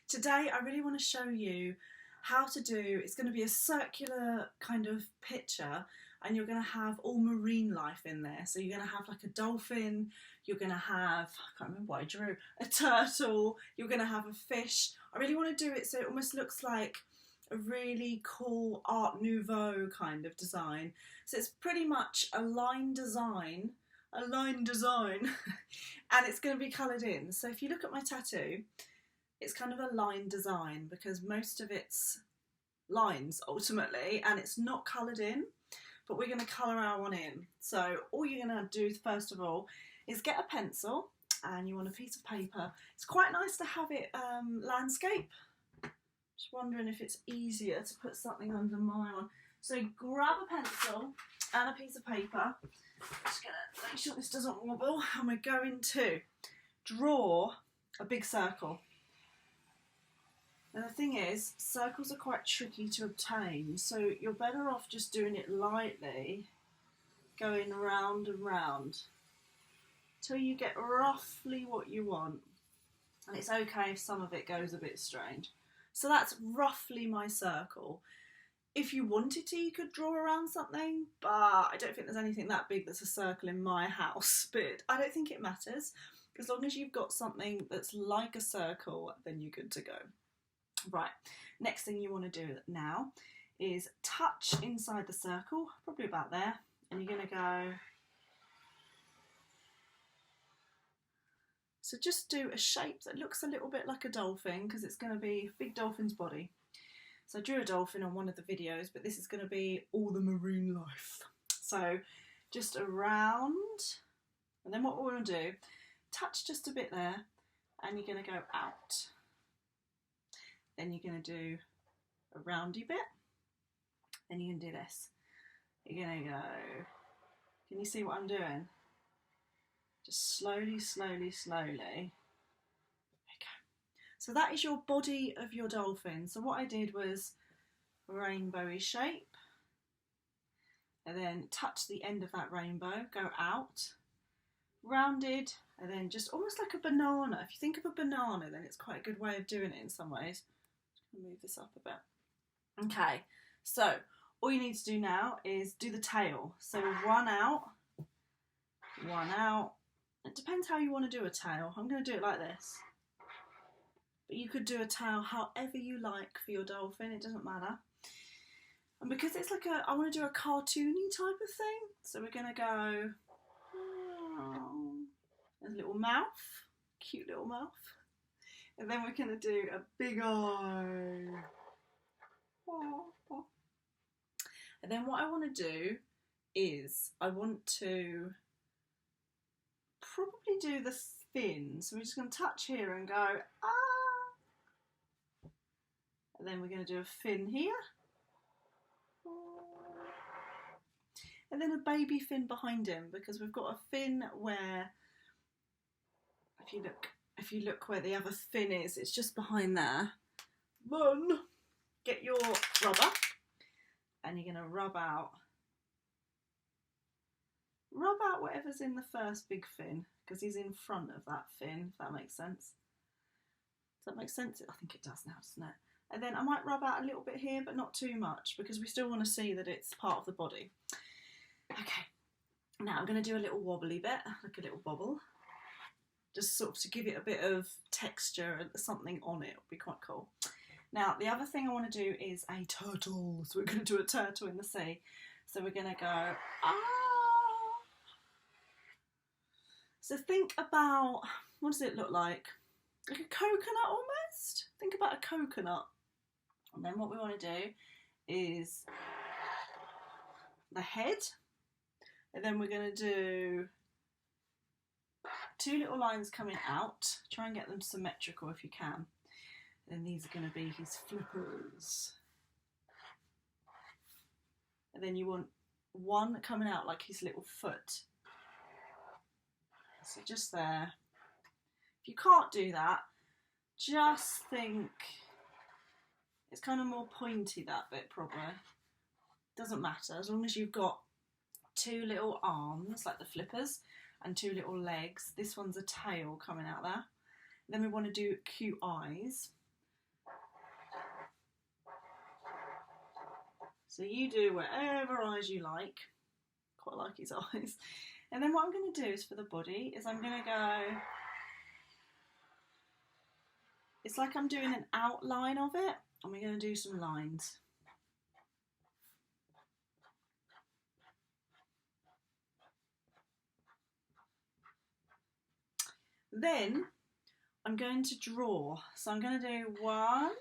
Today I really want to show you how to do, it's going to be a circular kind of picture and you're going to have all marine life in there. So you're going to have like a dolphin, you're going to have, I can't remember what I drew, a turtle, you're going to have a fish. I really want to do it so it almost looks like a really cool Art Nouveau kind of design. So it's pretty much a line design, and it's going to be coloured in. So if you look at my tattoo, it's kind of a line design because most of it's lines ultimately, and it's not coloured in, but we're going to colour our one in. So all you're going to do first of all is get a pencil and you want a piece of paper. It's quite nice to have it landscape. Just wondering if it's easier to put something under my one. So grab a pencil and a piece of paper. Just going to make sure this doesn't wobble, and we're going to draw a big circle. And the thing is, circles are quite tricky to obtain, so you're better off just doing it lightly, going round and round, till you get roughly what you want. And it's okay if some of it goes a bit strange. So that's roughly my circle. If you wanted to, you could draw around something, but I don't think there's anything that big that's a circle in my house, but I don't think it matters. As long as you've got something that's like a circle, then you're good to go. Right, next thing you want to do now is touch inside the circle, probably about there, and you're going to go, so just do a shape that looks a little bit like a dolphin because it's going to be a big dolphin's body. So I drew a dolphin on one of the videos, but this is going to be all the marine life. So just around, and then what we're going to do, touch just a bit there, and you're going to go out. Then you're going to do a roundy bit. Then you're going to do this. You're going to go, can you see what I'm doing? Just slowly, slowly, slowly. There you go. So that is your body of your dolphin. So what I did was a rainbowy shape. And then touch the end of that rainbow, go out, rounded, and then just almost like a banana. If you think of a banana, then it's quite a good way of doing it in some ways. Move this up a bit. Okay, so all you need to do now is do the tail. So one out. It depends how you want to do a tail. I'm going to do it like this. But you could do a tail however you like for your dolphin. It doesn't matter. And because it's like I want to do a cartoony type of thing. So we're going to go, there's a little mouth, cute little mouth. And then we're going to do a big eye. And then what I want to do is I want to probably do the fin. So we're just going to touch here and go, ah. And then we're going to do a fin here. And then a baby fin behind him, because we've got a fin where, if you look where the other fin is, it's just behind there. Then get your rubber and you're going to rub out whatever's in the first big fin, because he's in front of that fin, if that makes sense. Does that make sense? I think it does now, doesn't it? And then I might rub out a little bit here, but not too much, because we still want to see that it's part of the body. Okay, now I'm going to do a little wobbly bit, like a little bobble. Just sort of to give it a bit of texture and something on it. It'll be quite cool. Now, the other thing I want to do is a turtle. So we're going to do a turtle in the sea. So we're going to go, ah. So think about, what does it look like? Like a coconut almost? Think about a coconut. And then what we want to do is the head. And then we're going to do two little lines coming out. Try and get them symmetrical if you can. And then these are going to be his flippers. And then you want one coming out like his little foot. So just there. If you can't do that, just think it's kind of more pointy, that bit probably. Doesn't matter, as long as you've got two little arms like the flippers and two little legs. This one's a tail coming out there. Then we want to do cute eyes. So you do whatever eyes you like. Quite like his eyes. And then what I'm going to do is for the body is I'm going to go, it's like I'm doing an outline of it, and we're going to do some lines. Then I'm going to draw. So I'm going to do one.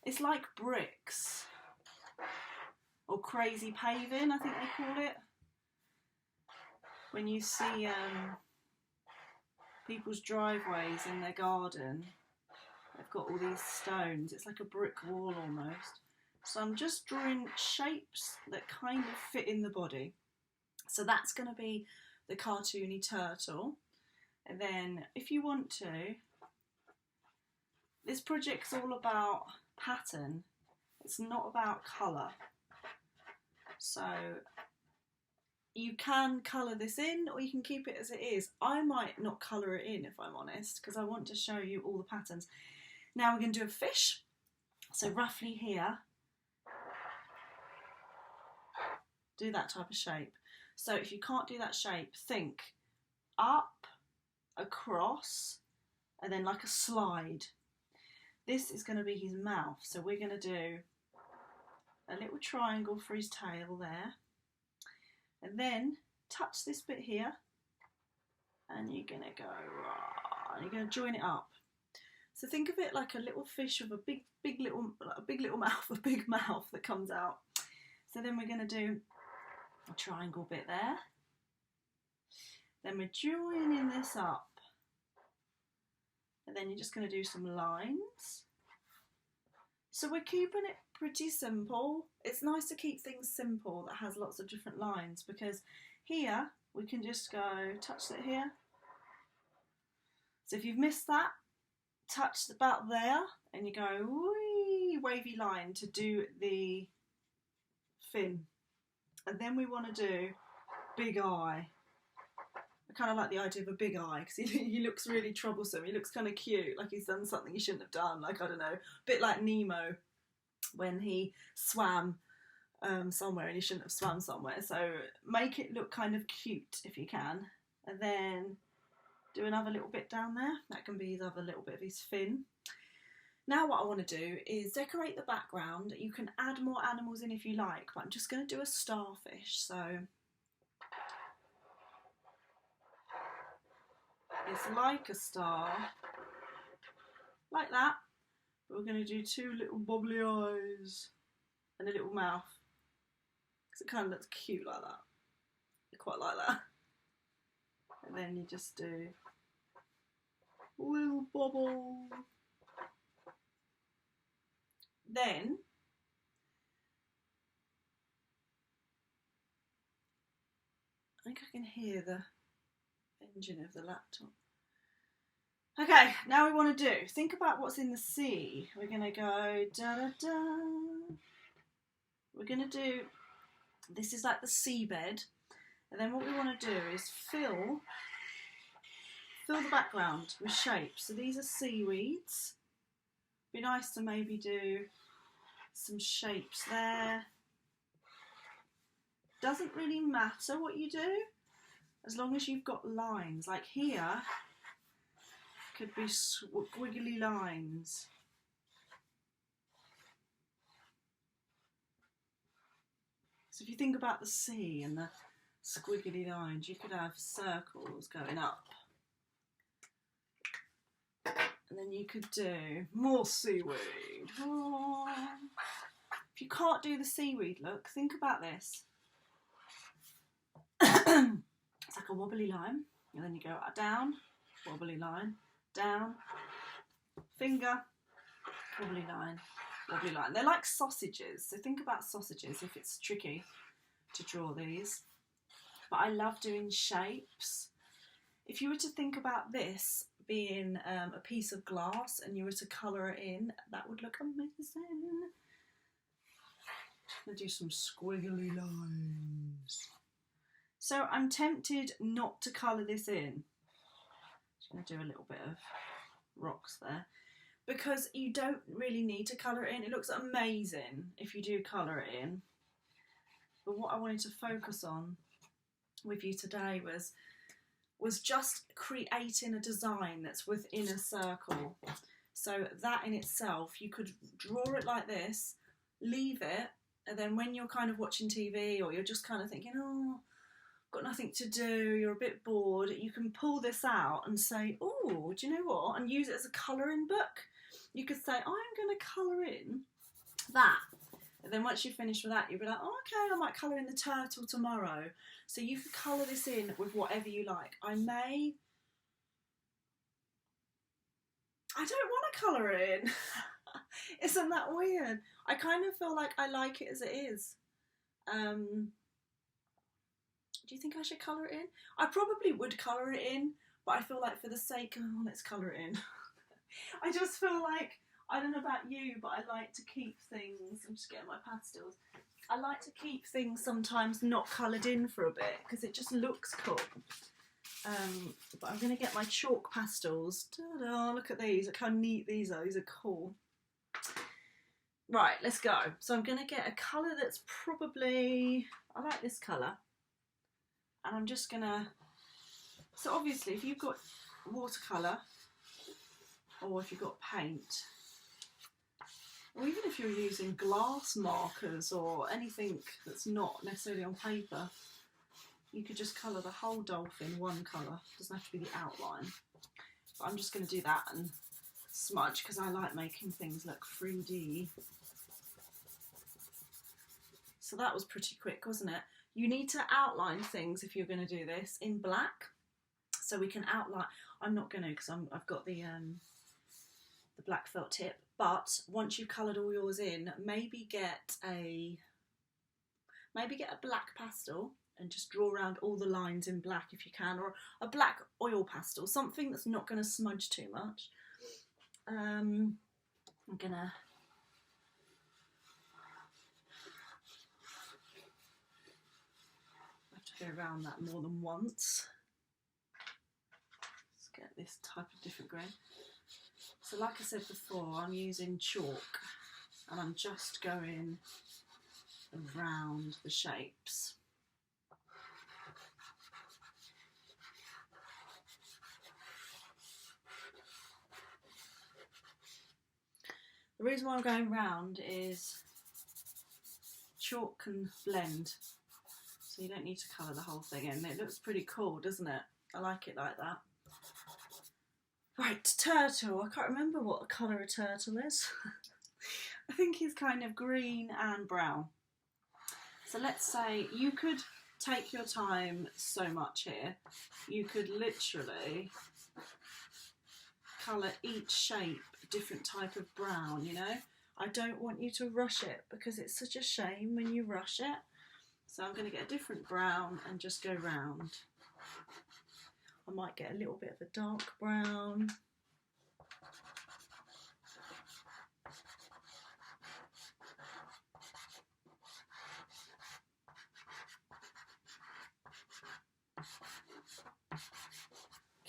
It's like bricks or crazy paving, I think they call it. When you see people's driveways in their garden, they've got all these stones. It's like a brick wall almost. So I'm just drawing shapes that kind of fit in the body. So that's going to be the cartoony turtle. And then if you want to, this project's all about pattern. It's not about colour. So you can colour this in or you can keep it as it is. I might not colour it in if I'm honest, because I want to show you all the patterns. Now we're going to do a fish. So roughly here, do that type of shape. So if you can't do that shape, think up, across, and then like a slide. This is going to be his mouth. So we're going to do a little triangle for his tail there. And then touch this bit here. And you're going to go, and you're going to join it up. So think of it like a little fish with a big little mouth, a big mouth that comes out. So then we're going to do a triangle bit there. Then we're joining this up. And then you're just going to do some lines. So we're keeping it pretty simple. It's nice to keep things simple that has lots of different lines, because here we can just go touch it here. So if you've missed that, touch about there and you go wee, wavy line to do the fin. And then we want to do big eye. I kind of like the idea of a big eye because he looks really troublesome. He looks kind of cute, like he's done something he shouldn't have done. Like, I don't know, a bit like Nemo when he swam somewhere and he shouldn't have swam somewhere. So make it look kind of cute if you can. And then do another little bit down there. That can be his other little bit of his fin. Now what I want to do is decorate the background. You can add more animals in if you like, but I'm just going to do a starfish. So it's like a star, like that. But we're going to do two little bubbly eyes and a little mouth, because it kind of looks cute like that. I quite like that. And then you just do little bubble. Then I think I can hear the engine of the laptop. Okay, now we want to do, think about what's in the sea. We're going to go da da da. We're going to do, this is like the seabed. And then what we want to do is fill the background with shapes. So these are seaweeds. Be nice to maybe do some shapes there. Doesn't really matter what you do, as long as you've got lines. Like here, could be squiggly lines. So if you think about the sea and the squiggly lines, you could have circles going up. And then you could do more seaweed. Oh. If you can't do the seaweed look, think about this. It's like a wobbly line, and then you go down, wobbly line, down, finger, wobbly line, wobbly line. They're like sausages, so think about sausages if it's tricky to draw these. But I love doing shapes. If you were to think about this being a piece of glass and you were to colour it in, that would look amazing. I'm going to do some squiggly lines. So I'm tempted not to colour this in. Just going to do a little bit of rocks there. because you don't really need to colour it in. It looks amazing if you do colour it in. But what I wanted to focus on with you today was just creating a design that's within a circle. So that in itself, you could draw it like this, leave it, and then when you're kind of watching TV or you're just kind of thinking, oh, got nothing to do, you're a bit bored, you can pull this out and say, oh, do you know what? And use it as a colouring book. You could say, I'm going to colour in that. And then once you're finished with that, you'll be like, oh, okay, I might colour in the turtle tomorrow. So you could colour this in with whatever you like. I don't want to colour it in. Isn't that weird? I kind of feel like I like it as it is. Do you think I should colour it in? I probably would colour it in, but I feel like for the sake of, oh, let's colour it in. I just feel like, I don't know about you, but I like to keep things, I'm just getting my pastels, I like to keep things sometimes not coloured in for a bit, because it just looks cool. But I'm going to get my chalk pastels. Ta-da, look at these, look how neat these are cool. Right, let's go. So I'm going to get a colour that's probably, I like this colour. And I'm just going to, so obviously if you've got watercolour, or if you've got paint, or even if you're using glass markers or anything that's not necessarily on paper, you could just colour the whole dolphin one colour. It doesn't have to be the outline. But I'm just going to do that and smudge because I like making things look 3D. So that was pretty quick, wasn't it? You need to outline things if you're going to do this in black. So we can outline. I'm not going to because I've got the black felt tip. But once you've coloured all yours in, maybe get a black pastel and just draw around all the lines in black if you can, or a black oil pastel, something that's not going to smudge too much. I'm gonna have to go around that more than once. Let's get this type of different green. So like I said before, I'm using chalk and I'm just going around the shapes. The reason why I'm going round is chalk can blend, so you don't need to colour the whole thing in. It looks pretty cool, doesn't it? I like it like that. Right, turtle. I can't remember what colour a turtle is. I think he's kind of green and brown. So let's say you could take your time so much here. You could literally colour each shape a different type of brown, you know. I don't want you to rush it because it's such a shame when you rush it. So I'm going to get a different brown and just go round. I might get a little bit of a dark brown.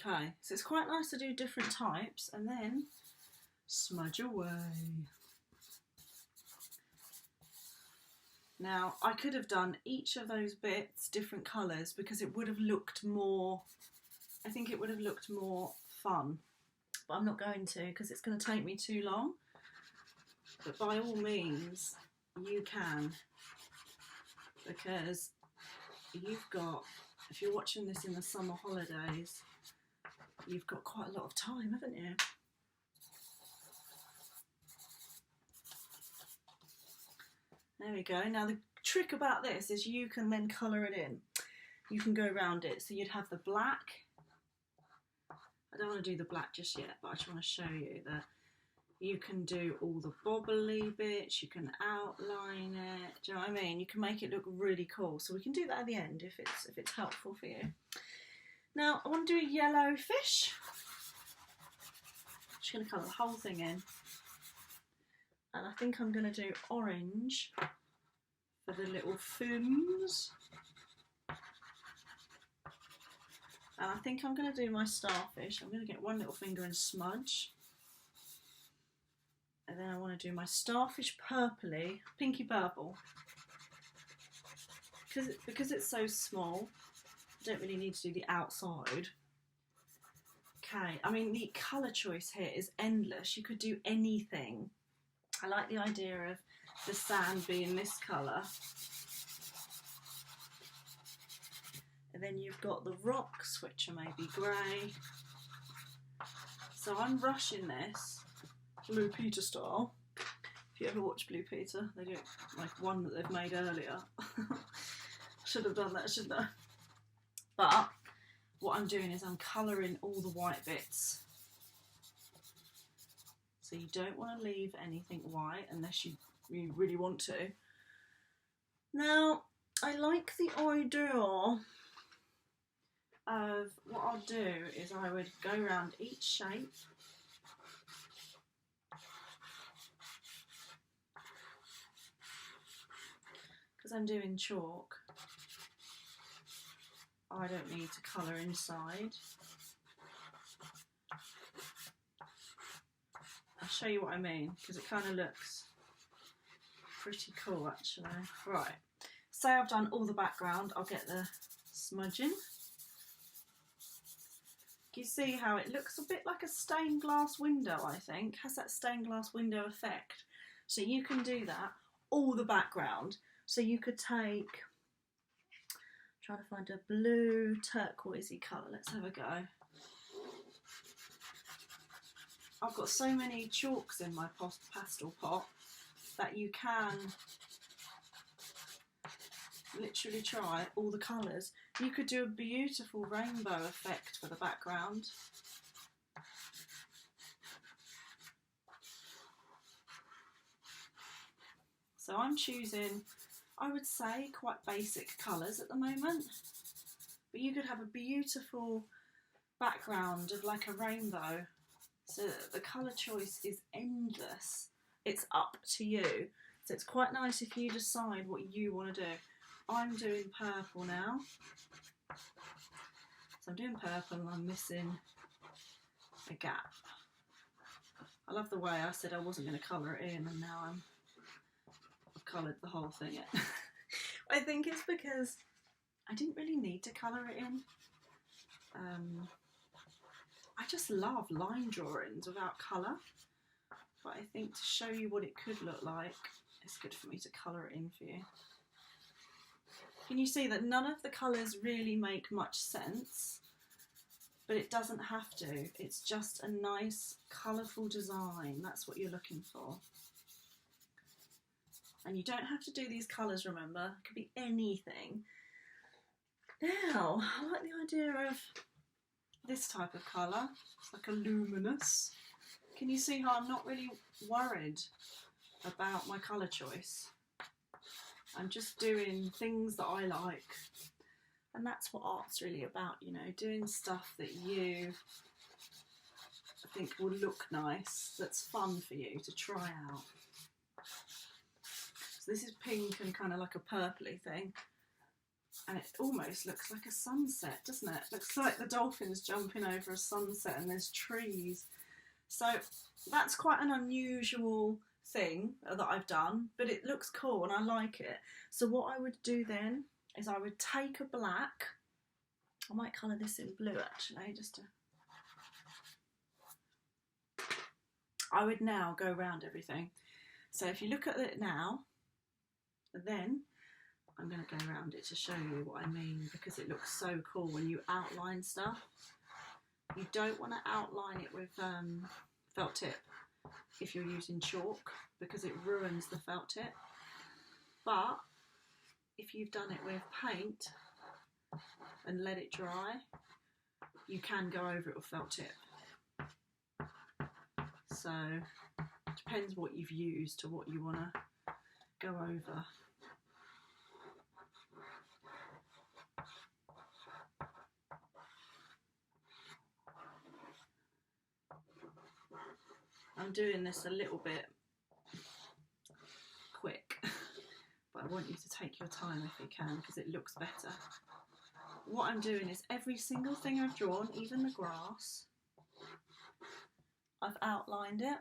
Okay, so it's quite nice to do different types and then smudge away. Now, I could have done each of those bits different colours because it would have looked more, I think it would have looked more fun. But I'm not going to because it's going to take me too long. But by all means, you can. Because you've got, if you're watching this in the summer holidays, you've got quite a lot of time, haven't you? There we go. Now the trick about this is you can then colour it in. You can go around it. So you'd have the black. I don't want to do the black just yet, but I just want to show you that you can do all the bobbly bits, you can outline it, do you know what I mean? You can make it look really cool. So we can do that at the end if it's helpful for you. Now I want to do a yellow fish. I'm just going to colour the whole thing in. And I think I'm going to do orange for the little fins. And I think I'm going to do my starfish. I'm going to get one little finger and smudge. And then I want to do my Starfish purpley, pinky purple. Because it's so small, I don't really need to do the outside. Okay, I mean the colour choice here is endless. You could do anything. I like the idea of the sand being this colour. And then you've got the rocks, which are maybe grey. So I'm rushing this Blue Peter style. If you ever watch Blue Peter, they do like one that they've made earlier. Should have done that, shouldn't I? But what I'm doing is I'm colouring all the white bits. So you don't want to leave anything white unless you really want to. Now, I like the idea of what I'll do is I would go around each shape. Because I'm doing chalk, I don't need to colour inside. I'll show you what I mean, because it kind of looks pretty cool actually. Right, say I've done all the background, I'll get the smudging. You see how it looks a bit like a stained glass window, I think. Has that stained glass window effect. So you can do that, all the background. So you could take, try to find a blue turquoisey colour. Let's have a go. I've got so many chalks in my pastel pot that you can literally try all the colours. You could do a beautiful rainbow effect for the background. So I'm choosing, I would say, quite basic colours at the moment, but you could have a beautiful background of like a rainbow. So the colour choice is endless. It's up to you. So it's quite nice if you decide what you want to do. I'm doing purple now. So I'm doing purple and I'm missing a gap. I love the way I said I wasn't going to colour it in and now I've coloured the whole thing in. I think it's because I didn't really need to colour it in. I just love line drawings without colour. But I think to show you what it could look like, it's good for me to colour it in for you. Can you see that none of the colours really make much sense? But it doesn't have to. It's just a nice, colourful design. That's what you're looking for. And you don't have to do these colours, remember. It could be anything. Now, I like the idea of this type of colour. It's like a luminous. Can you see how I'm not really worried about my colour choice? I'm just doing things that I like. And that's what art's really about, you know, doing stuff that you think will look nice, that's fun for you to try out. So this is pink and kind of like a purpley thing. And it almost looks like a sunset, doesn't it? Looks like the dolphin's jumping over a sunset and there's trees. So that's quite an unusual thing that I've done, but it looks cool and I like it. So what I would do then is I would take a black, I might colour this in blue actually, just to, I would now go around everything. So if you look at it now, then I'm going to go around it to show you what I mean, because it looks so cool when you outline stuff. You don't want to outline it with felt tip if you're using chalk, because it ruins the felt tip. But if you've done it with paint and let it dry, you can go over it with felt tip. So it depends what you've used to what you want to go over. I'm doing this a little bit quick, but I want you to take your time if you can, because it looks better. What I'm doing is every single thing I've drawn, even the grass, I've outlined it.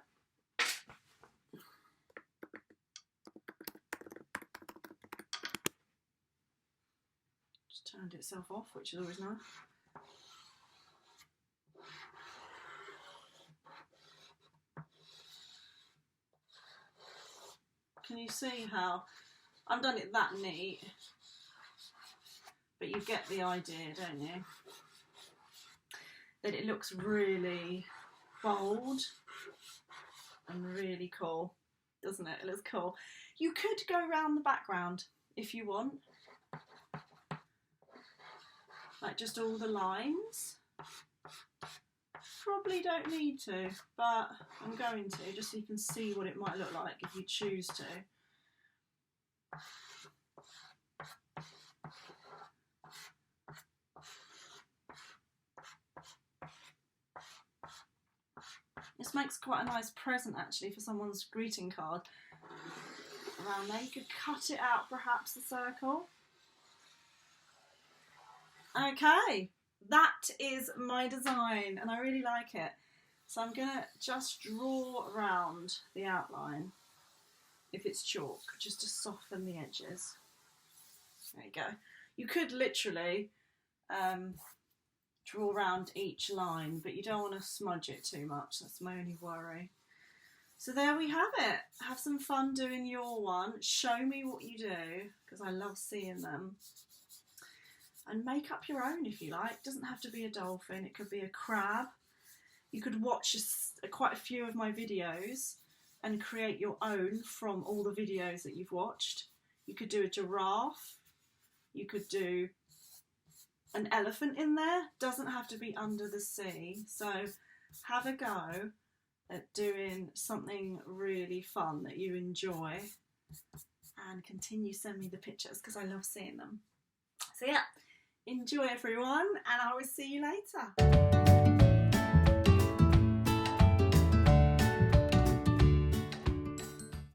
turned itself off, which is always nice. Can you see how I've done it that neat? But you get the idea, don't you? That it looks really bold and really cool, doesn't it? It looks cool. You could go around the background if you want, like just all the lines. Probably don't need to, but I'm going to, just so you can see what it might look like if you choose to. This makes quite a nice present actually for someone's greeting card around there. You could cut it out, perhaps, the circle. Okay, that is my design and I really like it. So I'm going to just draw around the outline, if it's chalk, just to soften the edges. There you go. You could literally draw around each line, but you don't want to smudge it too much. That's my only worry. So there we have it. Have some fun doing your one. Show me what you do, because I love seeing them. And make up your own if you like. It doesn't have to be a dolphin. It could be a crab. You could watch quite a few of my videos and create your own from all the videos that you've watched. You could do a giraffe. You could do an elephant in there. Doesn't have to be under the sea. So have a go at doing something really fun that you enjoy, and continue send me the pictures because I love seeing them. So yeah, enjoy everyone, and I will see you later.